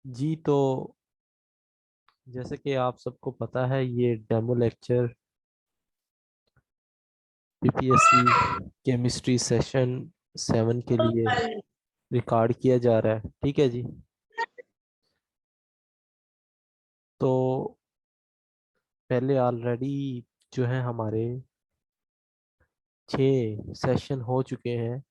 जी तो जैसे कि आप सबको पता है ये demo lecture PPSC chemistry session 7 के लिए रिकॉर्ड किया जा रहा है। ठीक है जी। तो पहले ऑलरेडी जो है हमारे 6 सेशन हो चुके हैं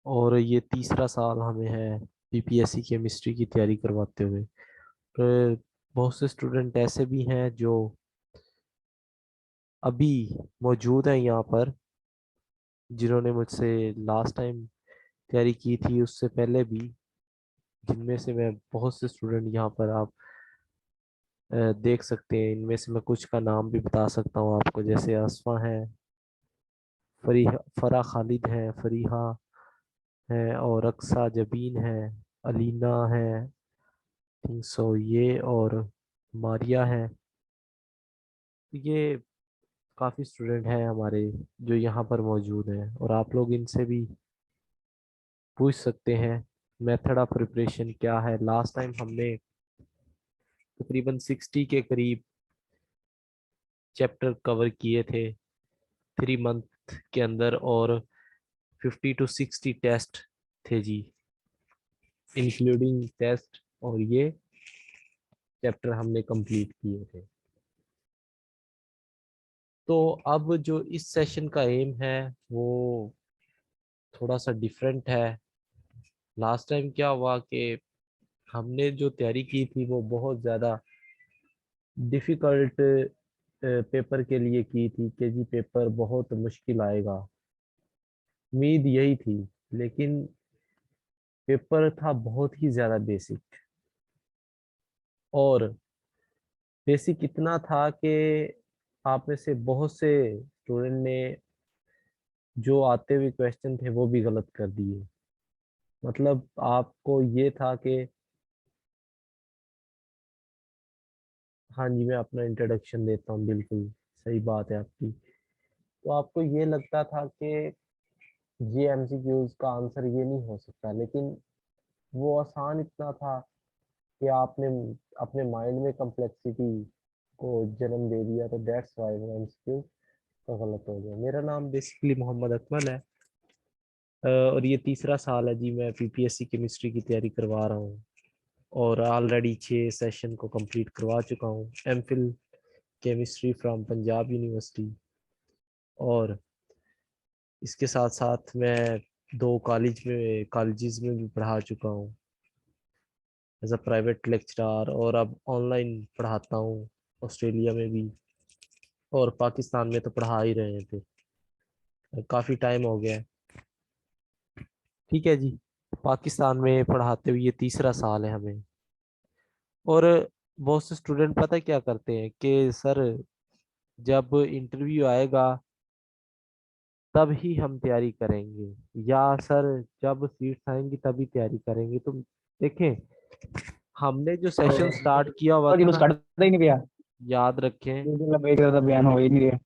और ये तीसरा साल हमें है पीपीएससी केमिस्ट्री की तैयारी करवाते हुए। तो बहुत से स्टूडेंट ऐसे भी हैं जो अभी मौजूद हैं यहाँ पर, जिन्होंने मुझसे लास्ट टाइम तैयारी की थी उससे पहले भी, जिनमें से मैं बहुत से स्टूडेंट यहाँ पर आप देख सकते हैं। इनमें से मैं कुछ का नाम भी बता सकता हूँ आपको, जैसे असफा है, फरा खालिद है, फरीहा है और अक्सा जबीन है, अलीना है, थिंक सो ये, और मारिया है। ये काफ़ी स्टूडेंट हैं हमारे जो यहाँ पर मौजूद हैं, और आप लोग इनसे भी पूछ सकते हैं मेथड ऑफ प्रिपरेशन क्या है। लास्ट टाइम हमने तकरीबन 60 के करीब चैप्टर कवर किए थे 3 मंथ के अंदर, और 50 to 60 टेस्ट थे जी, इंक्लूडिंग टेस्ट, और ये चैप्टर हमने कंप्लीट किए थे। तो अब जो इस सेशन का एम है वो थोड़ा सा डिफरेंट है। लास्ट टाइम क्या हुआ कि हमने जो तैयारी की थी वो बहुत ज़्यादा डिफ़िकल्ट पेपर के लिए की थी कि जी पेपर बहुत मुश्किल आएगा, उम्मीद यही थी। लेकिन पेपर था बहुत ही ज़्यादा बेसिक, और बेसिक इतना था कि आप में से बहुत से स्टूडेंट ने जो आते हुए क्वेश्चन थे वो भी गलत कर दिए। मतलब आपको ये था कि हाँ जी, मैं अपना इंट्रोडक्शन देता हूँ, बिल्कुल सही बात है आपकी। तो आपको ये लगता था कि ये एमसीक्यूज का आंसर ये नहीं हो सकता, लेकिन वो आसान इतना था कि आपने अपने माइंड में कम्प्लेक्सिटी को जन्म दे दिया, तो दैट्स व्हाई वो एमसीक्यू का गलत हो गया। मेरा नाम बेसिकली मोहम्मद अकमल है, और ये तीसरा साल है जी मैं पीपीएससी केमिस्ट्री की तैयारी करवा रहा हूँ, और ऑलरेडी 6 सेशन को कंप्लीट करवा चुका हूँ। MPhil chemistry from Punjab university, और इसके साथ साथ मैं 2 कॉलेजेस में भी पढ़ा चुका हूँ एज अ प्राइवेट लेक्चरर, और अब ऑनलाइन पढ़ाता हूँ ऑस्ट्रेलिया में भी, और पाकिस्तान में तो पढ़ा ही रहे थे, काफ़ी टाइम हो गया है। ठीक है जी। पाकिस्तान में पढ़ाते हुए ये तीसरा साल है हमें। और बहुत से स्टूडेंट पता है क्या करते हैं कि सर जब इंटरव्यू आएगा तब ही हम तैयारी करेंगे, या सर जब सीट्स आएंगी तभी तैयारी करेंगे। तो देखें, हमने जो सेशन स्टार्ट किया हुआ और जी था बस ना, काटता ही नहीं भैया। याद रखें, मतलब एक ज्यादा बयान हो ही नहीं रहा।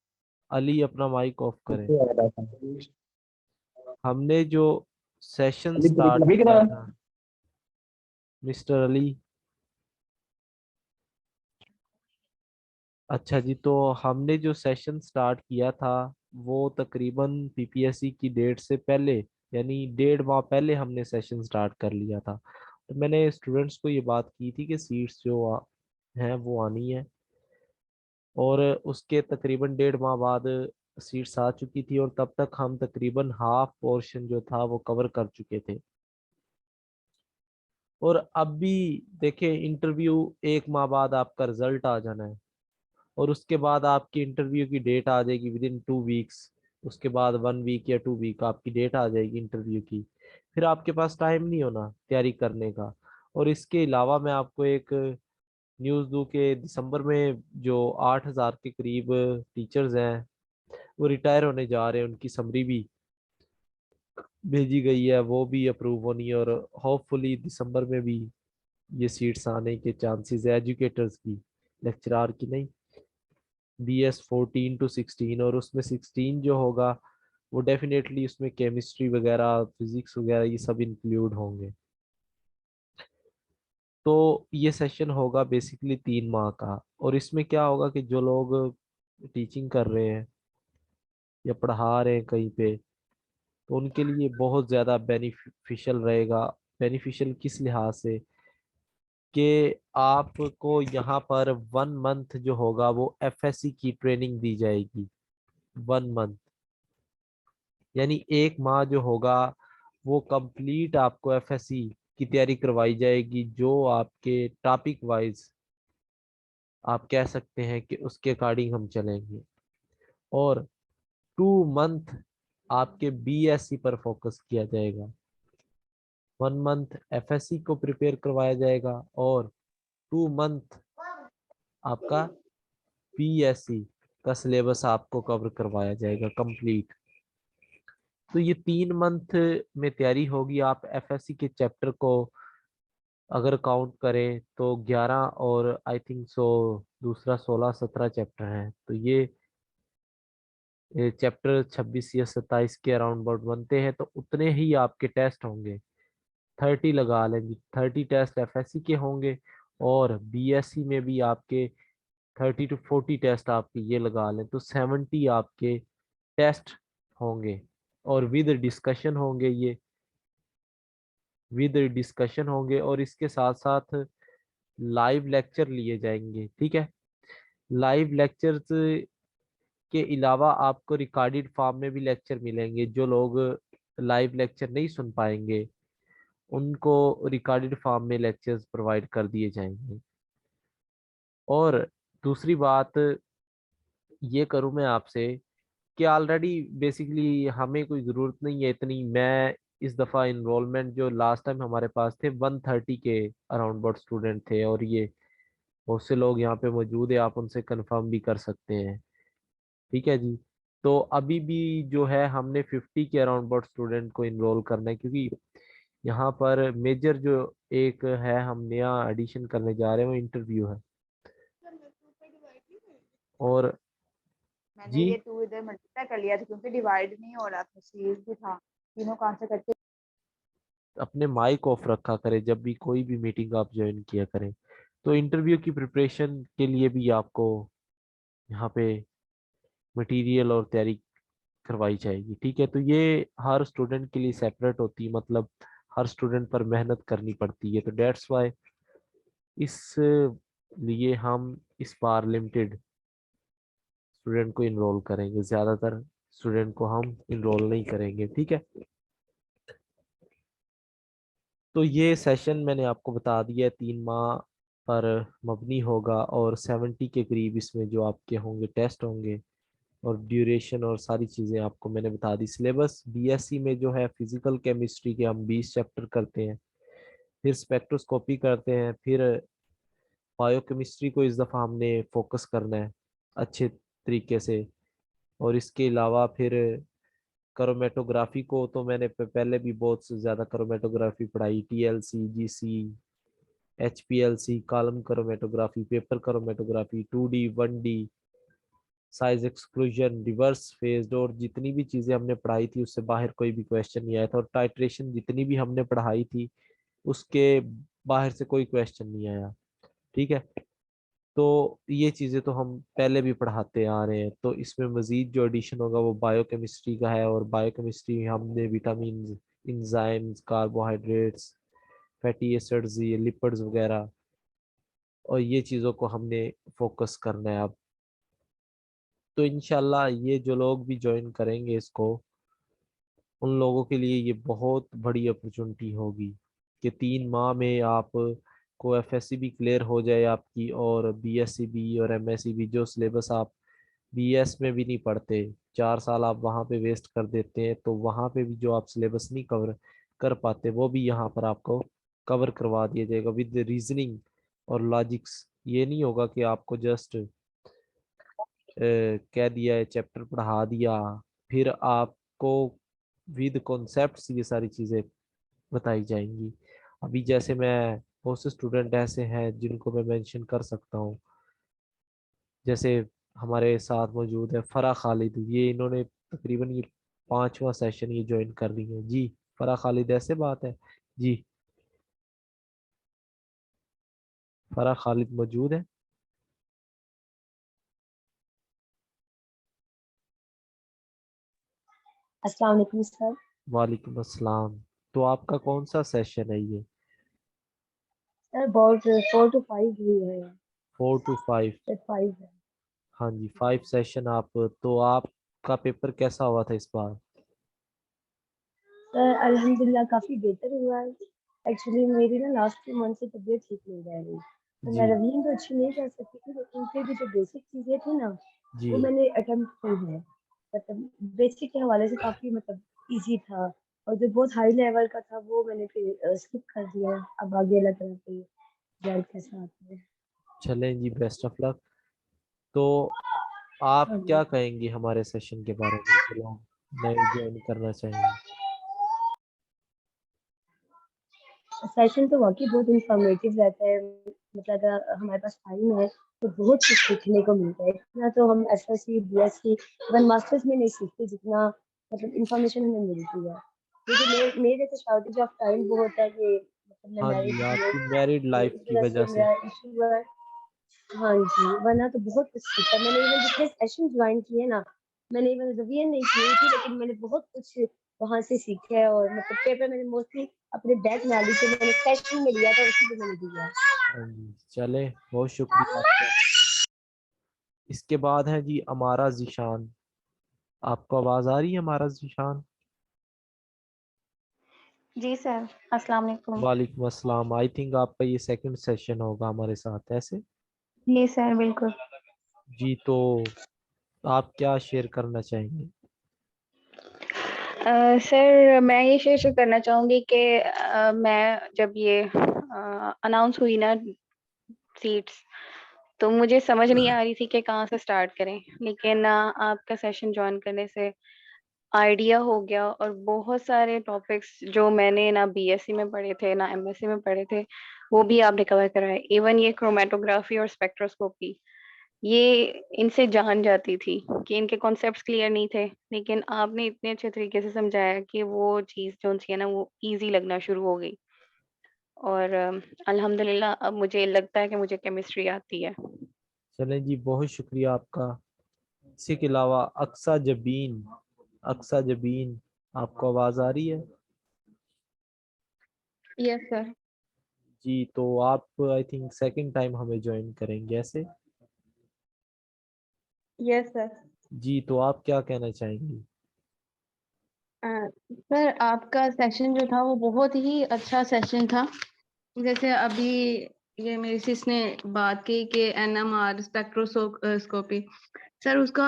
अली अपना माइक ऑफ करें। इससे ज्यादा था। हमने जो सेशन अभी तो स्टार्ट अभी किया कितना था, मिस्टर अली, अच्छा जी, तो हमने जो सेशन स्टार्ट किया था वो तकरीबन पीपीएससी की डेट से पहले, यानी 1.5 माह पहले हमने सेशन स्टार्ट कर लिया था। तो मैंने स्टूडेंट्स को ये बात की थी कि सीट्स जो हैं वो आनी है, और उसके तकरीबन 1.5 माह बाद सीट्स आ चुकी थी, और तब तक हम तकरीबन हाफ पोर्शन जो था वो कवर कर चुके थे। और अब भी देखें, इंटरव्यू 1 माह बाद आपका रिजल्ट आ जाना है, और उसके बाद आपकी इंटरव्यू की डेट आ जाएगी विद इन 2 वीक्स। उसके बाद 1 वीक या 2 वीक आपकी डेट आ जाएगी इंटरव्यू की। फिर आपके पास टाइम नहीं होना तैयारी करने का। और इसके अलावा मैं आपको एक न्यूज़ दूं कि दिसंबर में जो 8,000 के करीब टीचर्स हैं वो रिटायर होने जा रहे हैं, उनकी समरी भी भेजी गई है, वो भी अप्रूव होनी है, और होपफुली दिसंबर में भी ये सीट्स आने के चांसेस है एजुकेटर्स की, लेक्चरार की नहीं। BS 14 to 16, और उसमें 16 जो होगा वो डेफिनेटली उसमें केमिस्ट्री वगैरह फिजिक्स वगैरह ये सब इंक्लूड होंगे। तो ये सेशन होगा बेसिकली 3 माह का, और इसमें क्या होगा कि जो लोग टीचिंग कर रहे हैं या पढ़ा रहे हैं कहीं पे, तो उनके लिए बहुत ज़्यादा बेनिफिशियल रहेगा। बेनिफिशियल किस लिहाज से कि आपको यहाँ पर 1 मंथ जो होगा वो एफएससी की ट्रेनिंग दी जाएगी। 1 मंथ यानी 1 माह जो होगा वो कंप्लीट आपको एफएससी की तैयारी करवाई जाएगी, जो आपके टॉपिक वाइज आप कह सकते हैं कि उसके अकॉर्डिंग हम चलेंगे। और 2 मंथ आपके बीएससी पर फोकस किया जाएगा। 1 मंथ एफएससी को प्रिपेयर करवाया जाएगा और 2 मंथ आपका बीएससी का सिलेबस आपको कवर करवाया जाएगा कंप्लीट। तो ये 3 मंथ में तैयारी होगी। आप एफएससी के चैप्टर को अगर काउंट करें तो 11 और आई थिंक सो दूसरा 16-17 चैप्टर है, तो ये चैप्टर 26 या 27 के अराउंड अबाउट बनते हैं। तो उतने ही आपके टेस्ट होंगे, 30 लगा लेंगे। 30 टेस्ट एफएससी के होंगे और बीएससी में भी आपके 30 to 40 टेस्ट आपके ये लगा लें तो 70 आपके टेस्ट होंगे। और विद डिस्कशन होंगे, ये विद डिस्कशन होंगे, और इसके साथ साथ लाइव लेक्चर लिए जाएंगे। ठीक है, लाइव लेक्चर्स के अलावा आपको रिकॉर्डेड फॉर्म में भी लेक्चर मिलेंगे। जो लोग लाइव लेक्चर नहीं सुन पाएंगे उनको रिकॉर्डेड फॉर्म में लेक्चर्स प्रोवाइड कर दिए जाएंगे। और दूसरी बात ये करूं मैं आपसे कि ऑलरेडी बेसिकली हमें कोई ज़रूरत नहीं है इतनी। मैं इस दफ़ा इनरोलमेंट जो लास्ट टाइम हमारे पास थे 130 के अराउंड अबाउट स्टूडेंट थे, और ये बहुत से लोग यहाँ पे मौजूद है, आप उनसे कंफर्म भी कर सकते हैं। ठीक है जी। तो अभी भी जो है हमने 50 के अराउंड अबाउट स्टूडेंट को इनरोल करना है, क्योंकि यहाँ पर मेजर जो एक है हम नया एडिशन करने जा रहे हैं वो इंटरव्यू है। और मैंने जी, ये 2 इधर मल्टीप्लाई कर लिया था क्योंकि डिवाइड नहीं हो रहा था, सीरीज भी था, तीनों को आंसर करके। अपने माइक ऑफ रखा करें जब भी कोई भी मीटिंग आप ज्वाइन किया करें। तो इंटरव्यू की प्रिपरेशन के लिए भी आपको यहाँ पे मटेरियल और तैयारी करवाई जाएगी। ठीक है, तो ये हर स्टूडेंट के लिए सेपरेट होती है, मतलब हर स्टूडेंट पर मेहनत करनी पड़ती है। तो डेट्स वाई इस लिए हम इस बार लिमिटेड स्टूडेंट को इनरोल करेंगे, ज्यादातर स्टूडेंट को हम इनरोल नहीं करेंगे। ठीक है, तो ये सेशन मैंने आपको बता दिया है 3 माह पर मबनी होगा, और 70 के करीब इसमें जो आपके होंगे टेस्ट होंगे, और ड्यूरेशन और सारी चीज़ें आपको मैंने बता दी। सिलेबस बीएससी में जो है फिजिकल केमिस्ट्री के हम 20 चैप्टर करते हैं, फिर स्पेक्ट्रोस्कोपी करते हैं, फिर बायोकेमिस्ट्री को इस दफ़ा हमने फोकस करना है अच्छे तरीके से। और इसके अलावा फिर क्रोमेटोग्राफी को तो मैंने पहले भी बहुत से ज़्यादा क्रोमेटोग्राफी पढ़ाई, TLC, GC, HPLC, column chromatography, paper chromatography, 2D 1D, size exclusion, reverse phased, और जितनी भी चीज़ें हमने पढ़ाई थी उससे बाहर कोई भी क्वेश्चन नहीं आया था। और टाइट्रेशन जितनी भी हमने पढ़ाई थी उसके बाहर से कोई क्वेश्चन नहीं आया। ठीक है, तो ये चीज़ें तो हम पहले भी पढ़ाते आ रहे हैं। तो इसमें मजीद जो एडिशन होगा वो बायोकेमिस्ट्री का है, और बायोकेमिस्ट्री में हमने vitamin, enzymes, carbohydrates, fatty acids, ये लिपिड्स वगैरह, और ये चीज़ों को हमने फोकस करना है अब। तो इंशाल्लाह ये जो लोग भी ज्वाइन करेंगे इसको, उन लोगों के लिए ये बहुत बड़ी अपॉर्चुनिटी होगी कि 3 माह में आप को एफएससी भी क्लियर हो जाए आपकी, और बीएससी भी और एमएससी भी। जो सिलेबस आप बीएस में भी नहीं पढ़ते, 4 साल आप वहाँ पे वेस्ट कर देते हैं, तो वहाँ पे भी जो आप सिलेबस नहीं कवर कर पाते वो भी यहाँ पर आपको कवर करवा दिया जाएगा विद रीजनिंग और लॉजिक्स। ये नहीं होगा कि आपको जस्ट कह दिया है, चैप्टर पढ़ा दिया, फिर आपको विद कॉन्सेप्ट्स ये सारी चीज़ें बताई जाएंगी। अभी जैसे मैं, बहुत से स्टूडेंट ऐसे हैं जिनको मैं मेंशन कर सकता हूँ, जैसे हमारे साथ मौजूद है फरा खालिद। ये इन्होंने तकरीबन ये 5वां सेशन ये ज्वाइन कर रही है जी। फरा खालिद, ऐसे बात है जी। फरा खालिद मौजूद है? अस्सलाम वालेकुम सर। वालेकुम अस्सलाम। तो आपका कौन सा सेशन है ये? सर अबाउट 4 to 5 ही है। 4 to 5? सर 5 है। हाँ जी, 5 सेशन। आप तो आपका पेपर कैसा हुआ था इस बार? सर अल्हम्दुलिल्लाह काफी बेहतर हुआ है। एक्चुअली मेरी ना लास्ट 2 मंथ से तबीयत ठीक नहीं रह रही, तो मैं जी रिवीजन तो अच्छी नहीं कर सकती थी, लेकिन फिर भी जो बेसिक चीजें थी ना जी। वो मैंने अटेम्प्ट की है। मतलब बेसिक के हवाले से काफी मतलब इजी था, और जो बहुत हाई लेवल का था वो मैंने फिर स्किप कर दिया। अब आगे अल्लाह ताला की गाइड के साथ है। चलें जी, बेस्ट ऑफ लक। तो आप हाँ क्या जी। कहेंगी हमारे सेशन के बारे में, जो लोग नए ज्वाइन करना चाहेंगे? सेशन तो वाकई बहुत इंफॉर्मेटिव रहता है। मतलब अगर हमारे पास टाइम है तो बहुत कुछ सीखने को मिलता है। इतना तो हम एसएससी बीएससी इवन मास्टर्स में नहीं सीखते जितना मतलब इंफॉर्मेशन हमें मिलती है। क्योंकि मेरे तो शॉर्टेज ऑफ टाइम बहुत है कि मतलब मैं हाँ मैरिड जी, भी हूँ, आपकी मैरिड तो लाइफ इस की वजह वजह से से। मेरा इशू है। हाँ जी, वरना तो बहुत कुछ सीखा मैंने। इवन जितने सेशन ज्वाइन किए ना, मैंने इवन रिवीजन नहीं की थी, लेकिन मैंने बहुत कुछ वहां से सीखा है। और मतलब पेपर मैंने मोस्टली अपने बैक नॉलेज से मैंने सेशन में लिया था, उसी पे मैंने दिया। हाँ जी, चले, बहुत शुक्रिया आपका। इसके बाद है जी अमारा जीशान। आपको आवाज आ रही है अमारा जीशान? जी सर, अस्सलाम वालेकुम। वालेकुम अस्सलाम। आई थिंक आपका ये सेकंड सेशन होगा हमारे साथ, ऐसे? जी सर, बिल्कुल। जी, तो आप क्या शेयर करना चाहेंगे? सर मैं ये शेयर करना चाहूँगी कि मैं जब ये अनाउंस हुई ना सीट्स, तो मुझे समझ नहीं आ रही थी कि कहाँ से स्टार्ट करें, लेकिन आपका सेशन ज्वाइन करने से आइडिया हो गया, और बहुत सारे टॉपिक्स जो मैंने ना बीएससी में पढ़े थे ना एमएससी में पढ़े थे, वो भी आपने कवर कराए। इवन ये क्रोमेटोग्राफी और स्पेक्ट्रोस्कोपी, ये इनसे जान जाती थी कि इनके कॉन्सेप्ट्स क्लियर नहीं थे, लेकिन आपने इतने अच्छे तरीके से समझाया कि वो चीज़ जो थी ना वो इजी लगना शुरू हो गई। और अल्हम्दुलिल्लाह अब मुझे लगता है कि मुझे केमिस्ट्री आती है। चलें जी, बहुत शुक्रिया आपका। इसी के अलावा अक्सा जबीन। अक्सा जबीन, आपको आवाज आ रही है? Yes sir. जी, तो आप आई थिंक सेकंड टाइम हमें ज्वाइन करेंगे, ऐसे? Yes sir. जी, तो आप क्या कहना चाहेंगी? सर आपका सेशन जो था वो बहुत ही अच्छा सेशन था। जैसे अभी ये मेरी सिस ने बात की कि एनएमआर स्पेक्ट्रोस्कोपी, सर उसका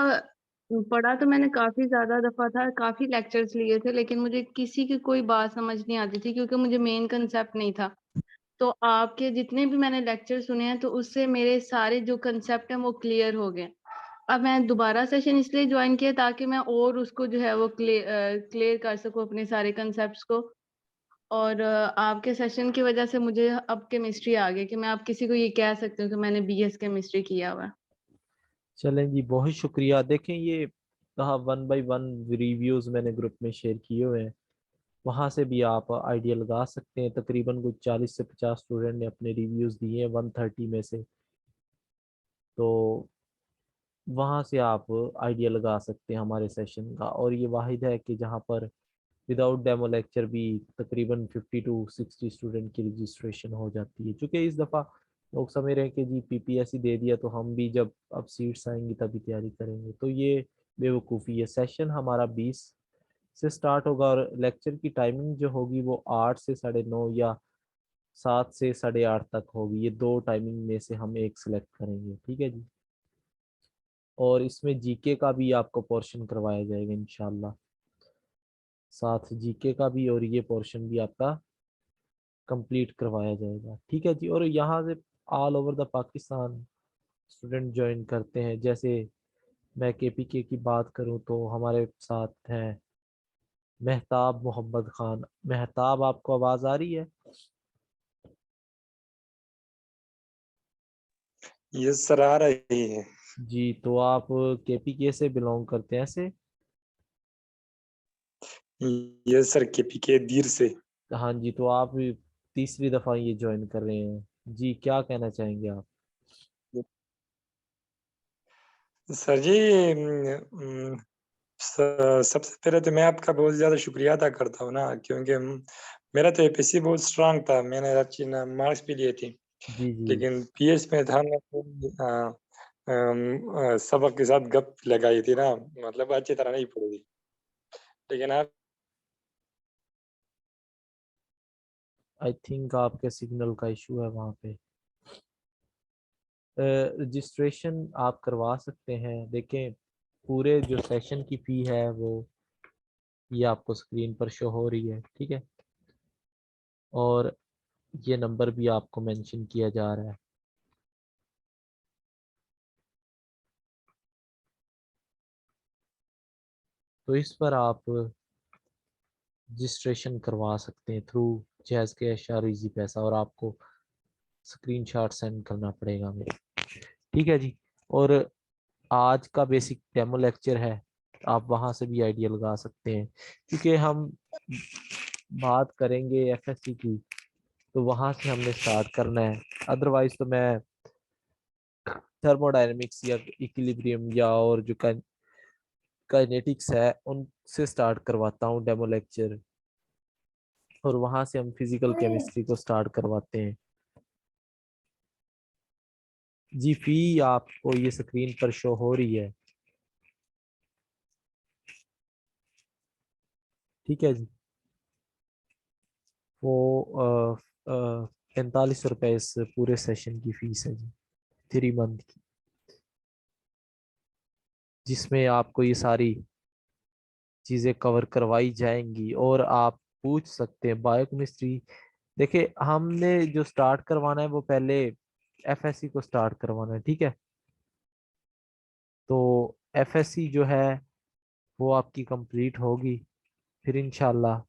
पढ़ा तो मैंने काफी ज्यादा दफा था, काफी लेक्चर्स लिए थे, लेकिन मुझे किसी की कोई बात समझ नहीं आती थी क्योंकि मुझे मेन कंसेप्ट नहीं था। तो आपके जितने भी मैंने लेक्चर सुने हैं तो उससे मेरे सारे जो कंसेप्ट हैं वो क्लियर हो गए। अब मैं दोबारा सेशन इसलिए ज्वाइन किया ताकि मैं और उसको जो है वो क्लियर कर सकूं अपने सारे कंसेप्ट्स को। और आपके सेशन की वजह से मुझे अब केमिस्ट्री आ गई कि मैं अब किसी को ये कह सकती हूँ कि मैंने बीएस केमिस्ट्री किया हुआ है। चलें जी, बहुत शुक्रिया। देखें, ये कहा 1 by 1 रिव्यूज मैंने ग्रुप में शेयर किए हुए हैं, वहाँ से भी आप आइडिया लगा सकते हैं। तकरीबन कुछ 40 से 50 स्टूडेंट ने अपने रिव्यूज दिए हैं 130 में से, तो वहाँ से आप आइडिया लगा सकते हैं हमारे सेशन का। और ये वाहिद है कि जहाँ पर विदाउट डेमो लेक्चर भी तकरीबन 50 to 60 स्टूडेंट की रजिस्ट्रेशन हो जाती है। चूँकि इस दफ़ा लोग समझ रहे हैं कि जी पीपीएससी दे दिया तो हम भी जब अब सीट्स आएंगी तभी तैयारी करेंगे, तो ये बेवकूफ़ी है। सेशन हमारा 20 से स्टार्ट होगा, और लेक्चर की टाइमिंग जो होगी वो 8 से 9:30 या 7 से 8:30 तक होगी। ये दो टाइमिंग में से हम एक सिलेक्ट करेंगे, ठीक है जी। और इसमें जीके का भी आपको पोर्शन करवाया जाएगा इंशाल्लाह, साथ जीके का भी, और ये पोर्शन भी आपका कंप्लीट करवाया जाएगा, ठीक है जी। और यहाँ से all over the Pakistan student join करते हैं। जैसे मैं केपीके की बात करूँ तो हमारे साथ हैं मेहताब मोहम्मद खान। मेहताब, आपको आवाज़ आ रही है? ये सर आ रही है। जी, तो आप केपीके से बिलोंग करते हैं ऐसे? ये सर केपीके दीर से। हाँ जी, तो आप तीसरी दफ़ा ये ज्वाइन कर रहे हैं? जी क्या कहना चाहेंगे आप? सर जी, सबसे पहले तो मैं आपका बहुत ज़्यादा शुक्रिया अदा करता हूँ ना, क्योंकि मेरा तो एपीसी बहुत स्ट्रांग था, मैंने अच्छी मार्क्स भी लिए थे, जी जी लेकिन पीएस में था ना तो सबक के साथ गप लगाई थी ना, मतलब अच्छी तरह नहीं पढ़ी थी, लेकिन आप आई थिंक आपके सिग्नल का इशू है वहाँ पे। रजिस्ट्रेशन आप करवा सकते हैं। देखें पूरे जो सेशन की फ़ी है वो ये आपको स्क्रीन पर शो हो रही है, ठीक है, और ये नंबर भी आपको मेंशन किया जा रहा है। तो इस पर आप रजिस्ट्रेशन करवा सकते हैं थ्रू जैज़ कैश या इजी पैसा, और आपको स्क्रीनशॉट सेंड करना पड़ेगा मेरे, ठीक है जी। और आज का बेसिक डेमो लेक्चर है, आप वहाँ से भी आइडिया लगा सकते हैं, क्योंकि हम बात करेंगे एफएससी की तो वहाँ से हमने स्टार्ट करना है। अदरवाइज तो मैं थर्मोडायनेमिक्स या इक्विलिब्रियम या और जो काइनेटिक्स है उनसे स्टार्ट करवाता हूँ डेमो लेक्चर, और वहाँ से हम फिजिकल केमिस्ट्री को स्टार्ट करवाते हैं। जी फी आपको ये स्क्रीन पर शो हो रही है, ठीक है जी। वो 45 रुपये इस पूरे सेशन की फीस है जी, 3 मंथ की, जिसमें आपको ये सारी चीज़ें कवर करवाई जाएंगी। और आप पूछ सकते हैं बायोकेमिस्ट्री, देखिए हमने जो स्टार्ट करवाना है वो पहले एफएससी को स्टार्ट करवाना है, ठीक है। तो एफएससी जो है वो आपकी कंप्लीट होगी, फिर इंशाल्लाह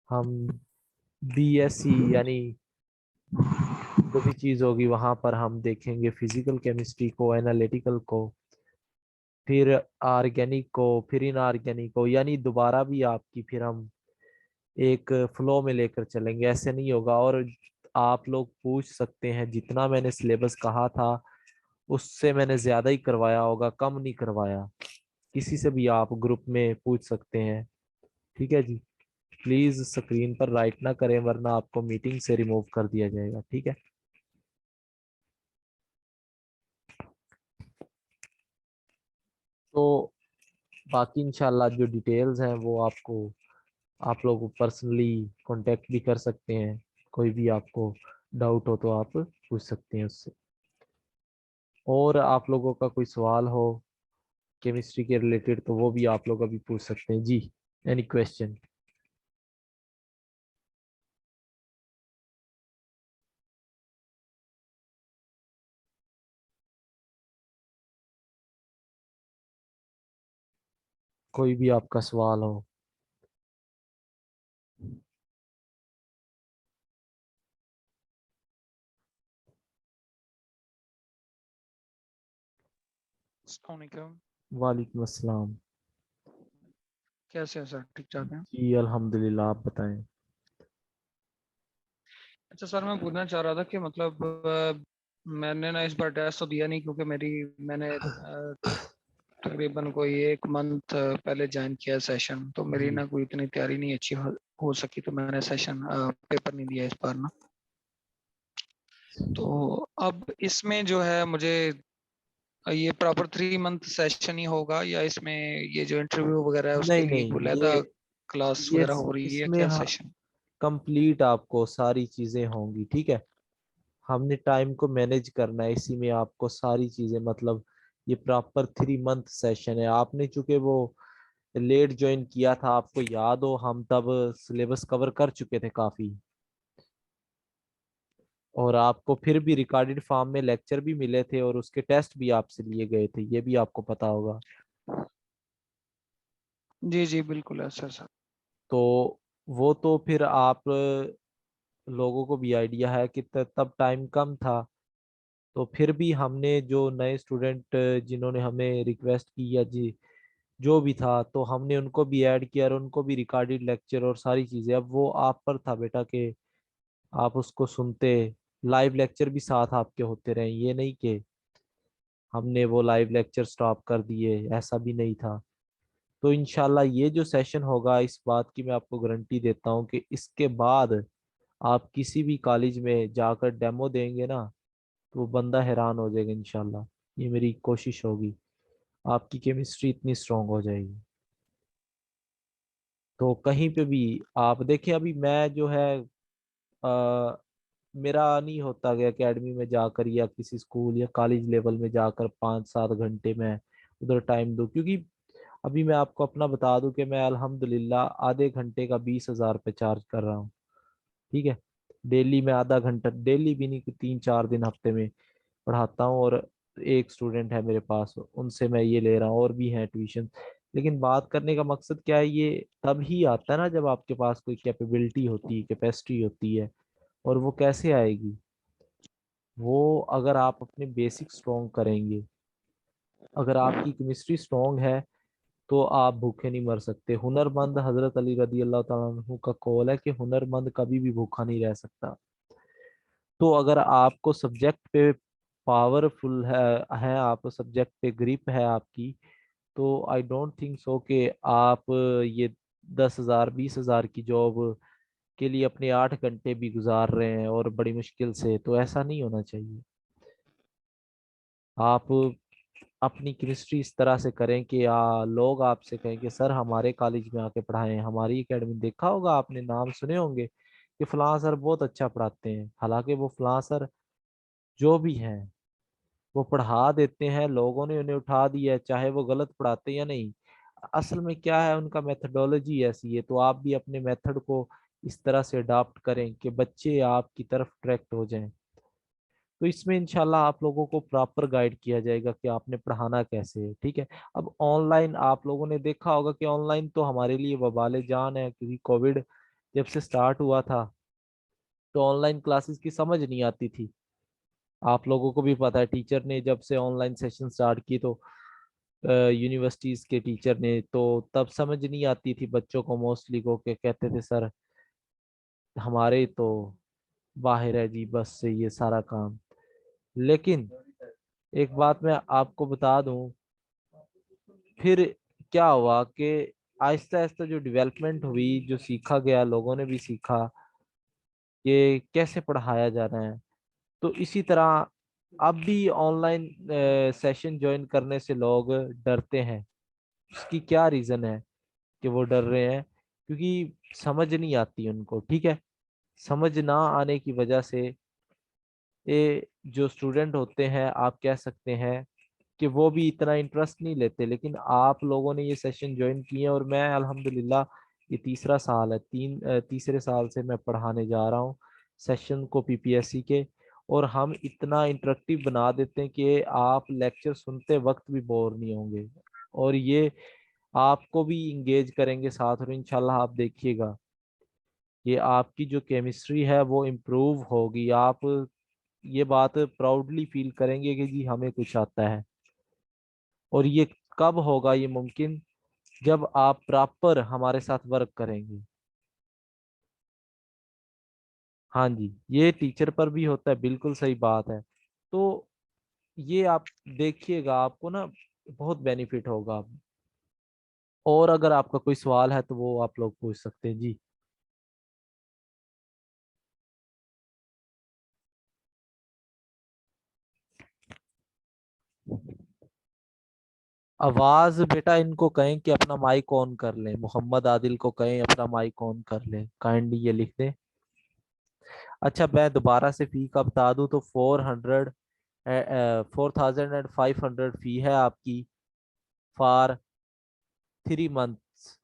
हम बीएससी यानी जो भी चीज़ होगी वहाँ पर हम देखेंगे फिजिकल केमिस्ट्री को, एनालिटिकल को, फिर ऑर्गेनिक को, फिर इनऑर्गेनिक को, यानी दोबारा भी आपकी फिर हम एक फ्लो में लेकर चलेंगे, ऐसे नहीं होगा। और आप लोग पूछ सकते हैं, जितना मैंने सिलेबस कहा था उससे मैंने ज्यादा ही करवाया होगा, कम नहीं करवाया। किसी से भी आप ग्रुप में पूछ सकते हैं, ठीक है जी। प्लीज स्क्रीन पर राइट ना करें वरना आपको मीटिंग से रिमूव कर दिया जाएगा, ठीक है। तो बाकी इंशाल्लाह जो डिटेल्स हैं वो आपको आप लोग पर्सनली कांटेक्ट भी कर सकते हैं, कोई भी आपको डाउट हो तो आप पूछ सकते हैं उससे। और आप लोगों का कोई सवाल हो केमिस्ट्री के रिलेटेड तो वो भी आप लोग अभी पूछ सकते हैं जी। Any question? कोई भी आपका सवाल हो? अस्सलामुअलैकुम। वालेकुम अस्सलाम। कैसे हैं सर, ठीक ठाक हैं? जी अल्हम्दुलिल्लाह, आप बताएं। अच्छा सर, मैं पूछना चाह रहा था कि मतलब मैंने ना इस बार टेस्ट तो दिया नहीं, क्योंकि मैंने तकरीबन कोई 1 मंथ पहले ज्वाइन किया सेशन, तो मेरी जी ना कोई इतनी तैयारी नहीं अच्छी हो सकी, तो मैंने सेशन पेपर नहीं दिया इस बार ना। तो अब इसमें जो है मुझे ये प्रॉपर 3 मंथ सेशन ही होगा, या इसमें ये जो इंटरव्यू वगैरह है उसके नहीं लिए नहीं, कोई अलहदा क्लास ये वगैरह हो रही है, इसमें क्या सेशन? कंप्लीट आपको सारी चीजें होंगी, ठीक है। हमने टाइम को मैनेज करना है, इसी में आपको सारी चीजें मतलब ये प्रॉपर 3 मंथ सेशन है। आपने चूंकि वो लेट ज्वाइन किया था, आपको याद हो हम तब सिलेबस कवर कर चुके थे काफी, और आपको फिर भी रिकॉर्डेड फॉर्म में लेक्चर भी मिले थे और उसके टेस्ट भी आपसे लिए गए थे, ये भी आपको पता होगा। जी जी बिल्कुल है सर। तो वो तो फिर आप लोगों को भी आइडिया है कि तब टाइम कम था, तो फिर भी हमने जो नए स्टूडेंट जिन्होंने हमें रिक्वेस्ट की या जी जो भी था, तो हमने उनको भी ऐड किया और उनको भी रिकॉर्डेड लेक्चर और सारी चीजें। अब वो आप पर था बेटा कि आप उसको सुनते लाइव लेक्चर भी साथ आपके होते रहे, ये नहीं कि हमने वो लाइव लेक्चर स्टॉप कर दिए, ऐसा भी नहीं था। तो इंशाल्लाह ये जो सेशन होगा, इस बात की मैं आपको गारंटी देता हूँ कि इसके बाद आप किसी भी कॉलेज में जाकर डेमो देंगे ना, तो वो बंदा हैरान हो जाएगा इंशाल्लाह। ये मेरी कोशिश होगी, आपकी केमिस्ट्री इतनी स्ट्रांग हो जाएगी। तो कहीं पे भी आप देखें, अभी मैं जो है मेरा नहीं होता कि एकेडमी में जाकर या किसी स्कूल या कॉलेज लेवल में जाकर 5-7 घंटे में उधर टाइम दूं, क्योंकि अभी मैं आपको अपना बता दूं कि मैं अल्हम्दुलिल्लाह आधे घंटे का 20,000 रुपये चार्ज कर रहा हूँ। ठीक है, डेली में आधा घंटा, डेली भी नहीं, 3-4 दिन हफ्ते में पढ़ाता हूँ। और एक स्टूडेंट है मेरे पास, उनसे मैं ये ले रहा हूँ, और भी हैं ट्यूशन। लेकिन बात करने का मकसद क्या है, ये तब ही आता है ना जब आपके पास कोई कैपेबिलिटी होती है, कैपेसिटी होती है। और वो कैसे आएगी? वो अगर आप अपने बेसिक स्ट्रॉन्ग करेंगे, अगर आपकी केमिस्ट्री स्ट्रॉन्ग है, तो आप भूखे नहीं मर सकते। हुनरमंद, हजरत अली रदी अल्लाह तआला अन्हु का कौल है कि हुनरमंद कभी भी भूखा नहीं रह सकता। तो अगर आपको सब्जेक्ट पे पावरफुल है आप सब्जेक्ट पे ग्रिप है आपकी, तो आई डोंट थिंक सो कि आप ये 10,000 20,000 की जॉब के लिए अपने 8 घंटे भी गुजार रहे हैं, और बड़ी मुश्किल से। तो ऐसा नहीं होना चाहिए। आप अपनी केमिस्ट्री इस तरह से करें कि लोग आपसे कहें कि सर हमारे कॉलेज में आके पढ़ाएं, हमारी एकेडमी। देखा होगा आपने, नाम सुने होंगे कि फलां सर बहुत अच्छा पढ़ाते हैं। हालांकि वो फलां सर जो भी हैं, वो पढ़ा देते हैं, लोगों ने उन्हें उठा दिया है, चाहे वो गलत पढ़ाते हैं या नहीं। असल में क्या है, उनका मेथडोलॉजी ऐसी है। तो आप भी अपने मेथड को इस तरह से अडॉप्ट करें कि बच्चे आपकी तरफ ट्रैक्ट हो जाएं। तो इसमें इंशाल्लाह आप लोगों को प्रॉपर गाइड किया जाएगा कि आपने पढ़ाना कैसे है। ठीक है, अब ऑनलाइन आप लोगों ने देखा होगा कि ऑनलाइन तो हमारे लिए वबाले जान है, क्योंकि कोविड जब से स्टार्ट हुआ था, तो ऑनलाइन क्लासेस की समझ नहीं आती थी। आप लोगों को भी पता है, टीचर ने जब से ऑनलाइन सेशन स्टार्ट की, तो यूनिवर्सिटीज के टीचर ने, तो तब समझ नहीं आती थी बच्चों को मोस्टली को, के कहते थे सर हमारे तो बाहर है जी बस से ये सारा काम। लेकिन एक बात मैं आपको बता दूं, फिर क्या हुआ कि आहिस्ता आहिस्ता जो डेवलपमेंट हुई, जो सीखा गया, लोगों ने भी सीखा कि कैसे पढ़ाया जाना है। तो इसी तरह अब भी ऑनलाइन सेशन ज्वाइन करने से लोग डरते हैं। उसकी क्या रीजन है कि वो डर रहे हैं? क्योंकि समझ नहीं आती उनको। ठीक है, समझ ना आने की वजह से ये जो स्टूडेंट होते हैं, आप कह सकते हैं कि वो भी इतना इंटरेस्ट नहीं लेते। लेकिन आप लोगों ने ये सेशन ज्वाइन किए, और मैं अल्हम्दुलिल्लाह ये तीसरा साल है, तीसरे साल से मैं पढ़ाने जा रहा हूँ सेशन को पीपीएससी के। और हम इतना इंटरेक्टिव बना देते हैं कि आप लेक्चर सुनते वक्त भी बोर नहीं होंगे, और ये आपको भी इंगेज करेंगे साथ। और इंशाल्लाह आप देखिएगा कि आपकी जो केमिस्ट्री है वो इम्प्रूव होगी। आप ये बात प्राउडली फील करेंगे कि जी हमें कुछ आता है। और ये कब होगा ये मुमकिन? जब आप प्रॉपर हमारे साथ वर्क करेंगे। हाँ जी, ये टीचर पर भी होता है, बिल्कुल सही बात है। तो ये आप देखिएगा, आपको ना बहुत बेनिफिट होगा। और अगर आपका कोई सवाल है तो वो आप लोग पूछ सकते हैं जी। आवाज बेटा, इनको कहें कि अपना माइक ऑन कर लें। मोहम्मद आदिल को कहें अपना माइक ऑन कर लें, काइंडली ये लिख दें। अच्छा, मैं दोबारा से फी का बता दूं तो 4,500 फी है आपकी फॉर 3 मंथ्स।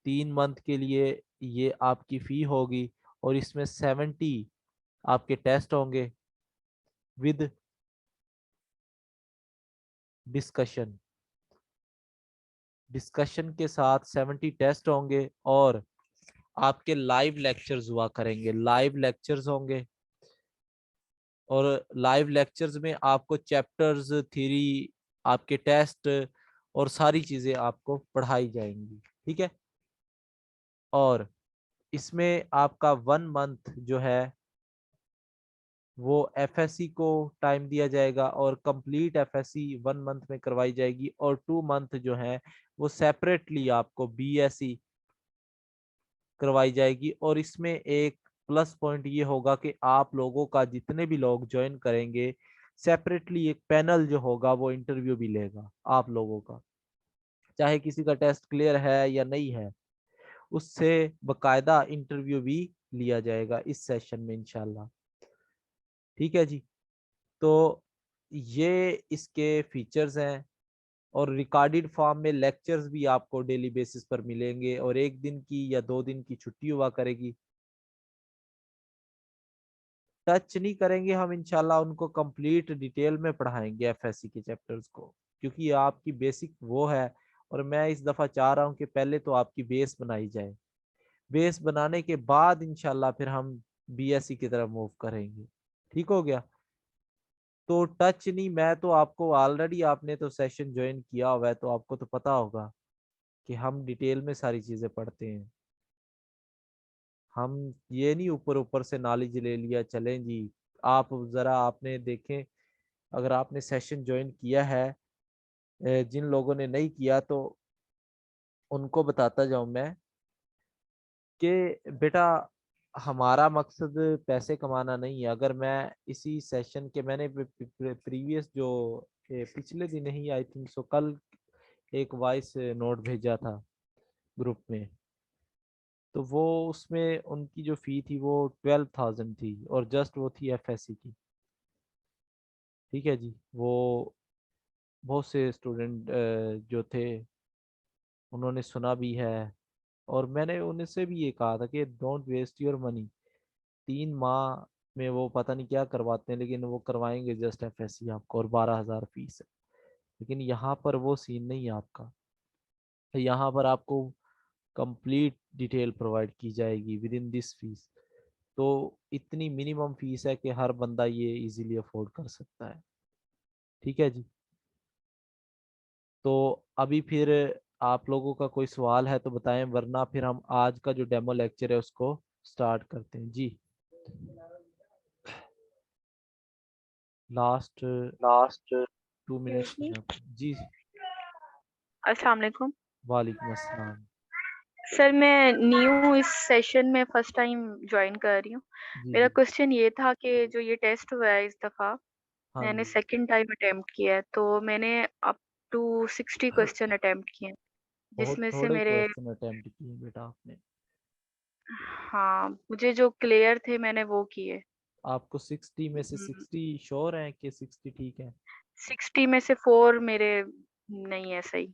3 मंथ के लिए ये आपकी फी होगी। और इसमें 70 आपके टेस्ट होंगे विद डिस्कशन। डिस्कशन के साथ 70 टेस्ट होंगे, और आपके लाइव लेक्चर्स हुआ करेंगे। लाइव लेक्चर्स होंगे, और लाइव लेक्चर्स में आपको चैप्टर्स, थ्योरी, आपके टेस्ट और सारी चीजें आपको पढ़ाई जाएंगी। ठीक है, और इसमें आपका 1 मंथ जो है वो एफएससी को टाइम दिया जाएगा और कंप्लीट एफएससी 1 मंथ में करवाई जाएगी और 2 मंथ जो है वो सेपरेटली आपको बीएससी करवाई जाएगी। और इसमें एक प्लस पॉइंट ये होगा कि आप लोगों का जितने भी लोग ज्वाइन करेंगे सेपरेटली एक पैनल जो होगा वो इंटरव्यू भी लेगा आप लोगों का, चाहे किसी का टेस्ट क्लियर है या नहीं है, उससे बकायदा इंटरव्यू भी लिया जाएगा इस सेशन में इंशाल्लाह। ठीक है जी, तो ये इसके फीचर्स हैं। और रिकॉर्डेड फॉर्म में लेक्चर्स भी आपको डेली बेसिस पर मिलेंगे और 1 दिन की या 2 दिन की छुट्टी हुआ करेगी। टच नहीं करेंगे हम इंशाल्लाह, उनको कंप्लीट डिटेल में पढ़ाएंगे एफएससी के चैप्टर्स को, क्योंकि ये आपकी बेसिक वो है। और मैं इस दफा चाह रहा हूँ कि पहले तो आपकी बेस बनाई जाए, बेस बनाने के बाद इंशाल्लाह फिर हम बीएससी की तरफ मूव करेंगे। ठीक हो गया? तो टच नहीं, मैं तो आपको ऑलरेडी, आपने तो सेशन ज्वाइन किया हुआ है तो आपको तो पता होगा कि हम डिटेल में सारी चीजें पढ़ते हैं। हम ये नहीं ऊपर ऊपर से नॉलेज ले लिया चलें जी। आप जरा आपने देखें, अगर आपने सेशन ज्वाइन किया है, जिन लोगों ने नहीं किया तो उनको बताता जाऊं मैं कि बेटा हमारा मकसद पैसे कमाना नहीं है। अगर मैं इसी सेशन के, मैंने प्रीवियस जो पिछले दिन ही आई थिंक सो कल एक वॉइस नोट भेजा था ग्रुप में, तो वो उसमें उनकी जो फी थी वो 12,000 थी और जस्ट वो थी एफएससी की। ठीक है जी, वो बहुत से स्टूडेंट जो थे उन्होंने सुना भी है और मैंने उनसे भी ये कहा था कि डोंट वेस्ट योर मनी। 3 माह में वो पता नहीं क्या करवाते हैं, लेकिन वो करवाएंगे जस्ट एफएससी आपको और 12,000 फीस है। लेकिन यहाँ पर वो सीन नहीं है आपका, यहाँ पर आपको कंप्लीट डिटेल प्रोवाइड की जाएगी विद इन दिस फीस। तो इतनी मिनिमम फीस है कि हर बंदा ये इजीली अफोर्ड कर सकता है। ठीक है जी, तो अभी फिर आप लोगों का कोई सवाल है तो बताएं, वरना फिर हम आज का जो डेमो लेक्चर है उसको स्टार्ट करते हैं जी। लास्ट 2 मिनट्स जी। अस्सलाम वालेकुम। वालेकुम अस्सलाम। सर मैं न्यू हूँ इस सेशन में, फर्स्ट टाइम ज्वाइन कर रही हूँ। जी मेरा जी। क्वेश्चन ये था कि जो ये टेस्ट हुआ है इस दफ़ा, हाँ मैंने जी। सेकंड टाइम अटेम्प्ट किया है, तो मैंने अप टू 60 क्वेश्चन अटेम्प्ट किए हैं, बहुत जिसमें से थोड़े मेरे, क्वेश्चन अटेम्प्ट किए बेटा आपने। हाँ, मुझे जो क्लियर थे मैंने वो किए। आपको 60 में से 60 श्योर है कि 60 ठीक है? 60 में से 4 मेरे नहीं है सही।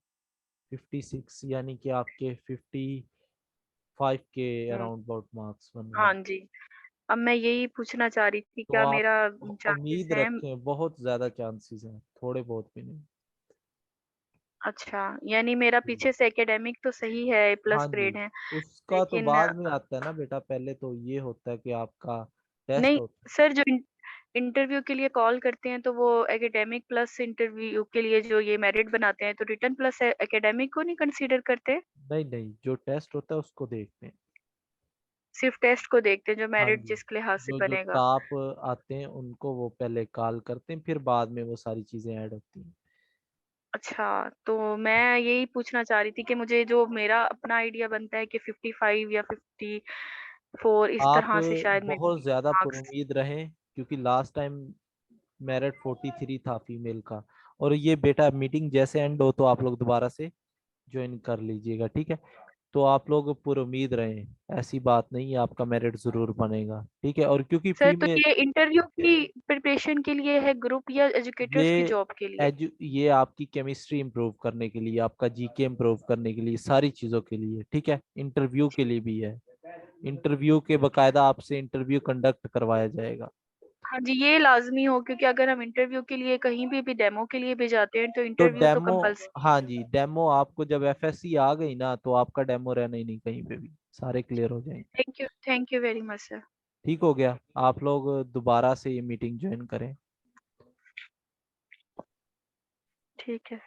56 यानी कि आपके 55 के हुँ, अराउंड अबाउट मार्क्स बन हाँ गए। जी। अब मैं यही पूछना चाह रही थी, तो क्या आप मेरा चांसेस उम्मीद हैं? रखें, बहुत ज्यादा चांसेस हैं, थोड़े बहुत भी नहीं। अच्छा, यानी मेरा पीछे से एकेडमिक तो सही है, ए हाँ प्लस जी, ग्रेड है, उसका तो लेकिन बाद में आता है ना बेटा, पहले तो ये होता है कि आपका टेस्ट नहीं होता सर, जो इंटरव्यू के लिए कॉल करते हैं तो वो एकेडमिक प्लस इंटरव्यू के लिए जो ये मेरिट बनाते हैं, तो रिटन प्लस एकेडमिक को नहीं कंसीडर करते? है। नहीं नहीं, जो टेस्ट होता है उसको देखते हैं। सिर्फ टेस्ट को देखते हैं, जो हाँ मेरिट जी, जिसके लिहाज से जो जो बनेगा। टॉप आते हैं उनको वो पहले कॉल करते हैं, फिर बाद में वो सारी चीजें ऐड होती हैं। अच्छा, तो मैं यही पूछना चाह रही थी कि मुझे जो मेरा अपना आइडिया बनता है कि 55 या 54 इस आप तरह से शायद मे बहुत बी ज्यादा मार्क्स। पुरुमीद रहें, क्योंकि लास्ट टाइम मेरिट 43 था फीमेल का। और ये बेटा मीटिंग जैसे एंड हो तो आप लोग दोबारा से ज्वाइन कर लीजिएगा, ठीक है? तो आप लोग पुरुमीद रहें, ऐसी बात नहीं है, आपका मेरिट जरूर बनेगा, ठीक है? और क्योंकि सर, तो फीमेल, ये इंटरव्यू की प्रिपरेशन के लिए है ग्रुप या एजुकेटर्स की ये जॉब के लिए? ये आपकी केमिस्ट्री इंप्रूव करने के लिए, आपका जीके इंप्रूव करने के लिए, सारी चीजों के लिए, ठीक है? इंटरव्यू के लिए भी है। इंटरव्यू के बकायदा आपसे इंटरव्यू कंडक्ट करवाया जाएगा। हाँ जी, ये लाज़मी हो, क्योंकि अगर हम इंटरव्यू के लिए कहीं भी डेमो के लिए भी जाते हैं तो तो इंटरव्यू तो डेमो, कंपल्सरी। हाँ जी, डेमो आपको जब एफएससी आ गई ना तो आपका डेमो रहना ही नहीं कहीं पे भी, सारे क्लियर हो जाएंगे। Thank you very much sir. ठीक हो गया? आप लोग दोबारा से ये मीटिंग ज्वाइन करें। ठीक है।